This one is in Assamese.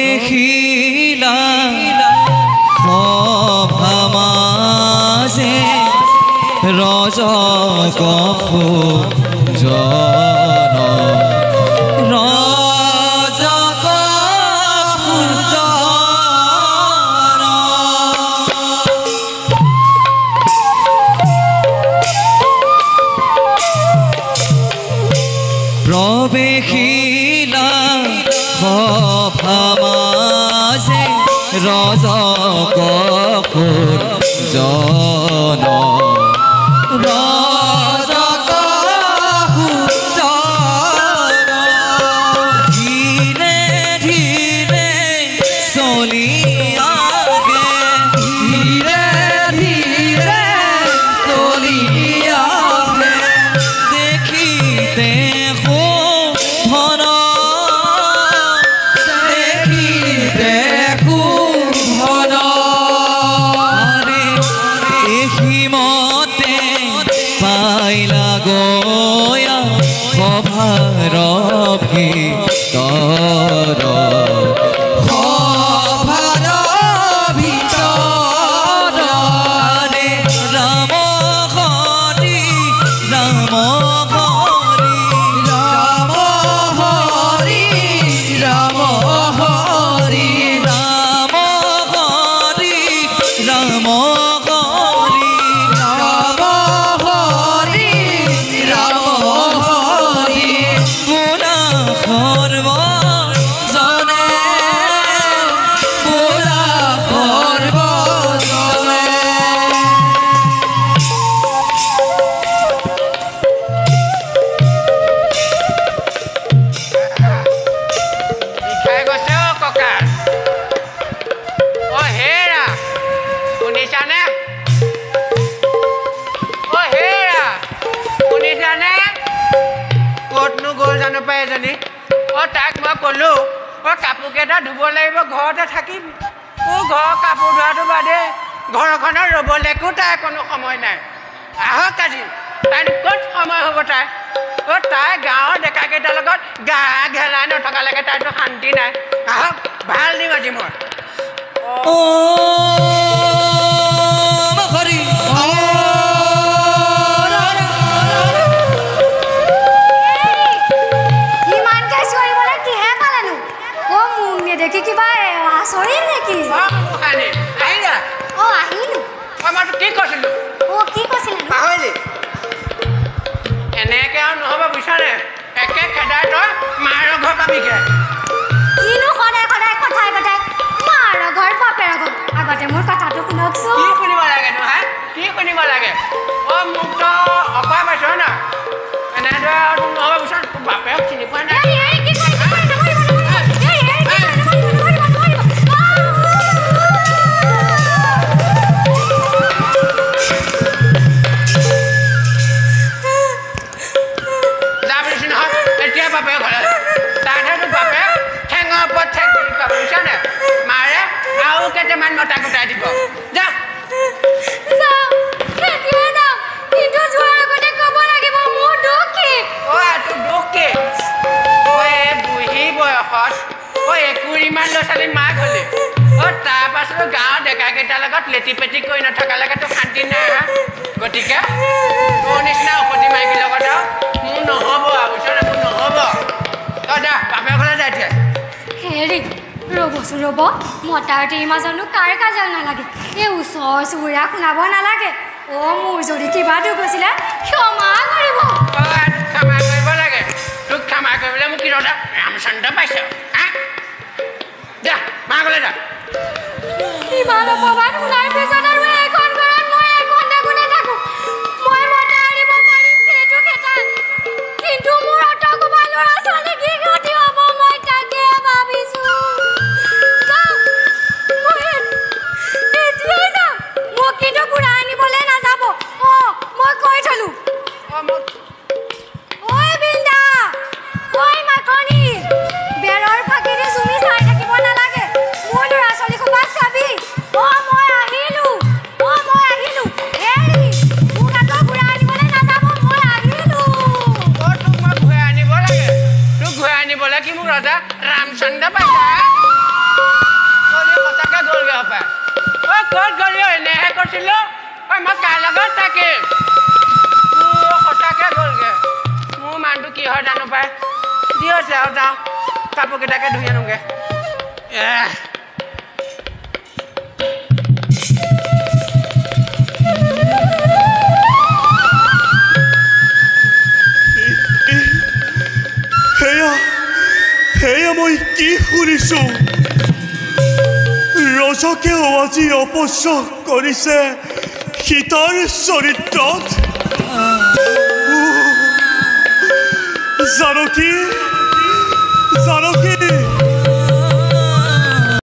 প্ৰৱেশিলা সভামাজে ৰজক পূজন ৰজক পূজন প্ৰৱেশিলা সভামাজে ৰজক পূজন ৰজক পূজন ধীৰে ধীৰে চলি আগে ধীৰে ধীৰে চলি আগে দেখিতে শোভন দেখিতে শোভন এহিমতে পাইলা গয়া সভাৰ ভিতৰ সভাৰ ভিতৰ ৰাম হৰি ৰাম হৰি ৰাম হৰি ৰাম হৰি ৰাম হৰি ৰাম হৰি ৰাম হৰি ৰাম হৰি পুৰা সৰ্বজনে পুৰা সৰ্বজনে খাই গৈছে অ ককা অ হেৰা শুনিছানে অ হেৰা শুনিছানে ক'তনো গ'ল জানো পাই এজনী অ তাক মই ক'লো অ কাপোৰকেইটা ধুব লাগিব ঘৰতে থাকিম ঘৰৰ কাপোৰ ধোৱাটো বাদে ঘৰখনৰ ৰ'বলৈকো তাই কোনো সময় নাই আহক আজি তাই ক'ত সময় হ'ব তাই অ তাই গাঁৱৰ ডেকাকেইটাৰ লগত গা ঘেলাই নথকালৈকে তাইতো শান্তি নাই আহক ভাল দিম আজি মই ওম হৰি ইমানকে চিঞৰিবলৈ কিহে পালানো অ মোক নেদেখি কিবা আচৰিত নেকি মুখানি আহিলা অ আহিলো মইতো কি কৈছিলো অ কি কৈছিলা পাহৰিলি এনেকে আৰু নহ'ব বুজিছানে একে খেদাই তই মাৰৰ ঘৰ পাবিগে কিনো সদায় সদায় কথাই কথাই মাৰ ঘৰ বাপেৰ ঘৰ আগতে মোৰ কথাটো শুনকচোন কি শুনিব লাগে নো হা কি শুনিব লাগে অ মোক তো অকৰা পাইছ না এনেদৰে আৰু নহ'ব বুজিছ তোৰ বাপেৰক চিনি পোৱা নাই কি কৰিছা এতিয়া বাপে ঘৰে তাতহে তোৰ বাপে ঠেঙৰ ওপৰত ঠেং দি বুজিছনে মাৰে আৰু কেইটামান মতা গোটাই দিব যা কিন্তু যোৱাৰ আগতে ক'ব লাগিব মোৰ দুখ কি অ তোৰ দুখ কি অ এই বুঢ়ী বয়সত অ একুৰিমান ল'ৰা ছোৱালীৰ মাক হ'লি অ তাৰপাছত গাঁৱৰ ডেকাকেইটাৰ লগত লেটি পেটি কৰি নথকালৈকে তোৰ শান্তি নাই হা গতিকে তোৰ নিচিনা ঔষধি মাইকীৰ লগত আৰু মোৰ নহ'ব আৰু বুজিছনে মোৰ নহ'ব তই যা বাপেৰ ঘৰলৈ যা এতিয়া হেৰি ৰ'বচোন ৰ'ব মতাৰটিৰ মাজতনো কাৰ কাজিয়া নালাগে এই ওচৰ চুবুৰীয়া শুনাব নালাগে অ মোৰ যদি কিবা দুখ হৈছিলে ক্ষমা কৰিব ক্ষমা কৰিব লাগে তোক ক্ষমা কৰিবলৈ মোক কি ৰদা ৰামচন্দ্ৰ পাইছ হা যা মা গ'লে যা ইমান অপমান শুনাৰ পিছত আৰু এখন ঘৰত মই এঘণ্টা গুণে থাকোঁ মই মতা আনিব পাৰিম সেইটো খেতা কিন্তু মোৰ অটকুবা ল'ৰা ছোৱালী কি গতি হ'ব মই তাকে ভাবিছোঁ এতিয়াই যাম মোক কিন্তু ঘূৰাই আনিবলৈ নাযাব অ মই কৈ থলোঁ ঐ বিন্দা ঐ মাখনি বেৰৰ ফাঁকিৰে চুমি চাই থাকিব নালাগে মোৰ ল'ৰা ছোৱালী সোপাক চাবি অ মই আহিলোঁ ক'ত গ'লি এনেহে কৈছিলোঁ ঐ মই কাৰ লগত থাকিম সঁচাকৈ গ'লগৈ মোৰ মানুহটো কি হয় জানো পাই দি হৈছে আৰু যাওঁ কাপোৰকেইটাকে ধুই আনোগৈ সেয়া মই কি শুনিছোঁ ৰজাকেও আজি অপচয় কৰিছে সীতাৰ চৰিত্ৰত জানকী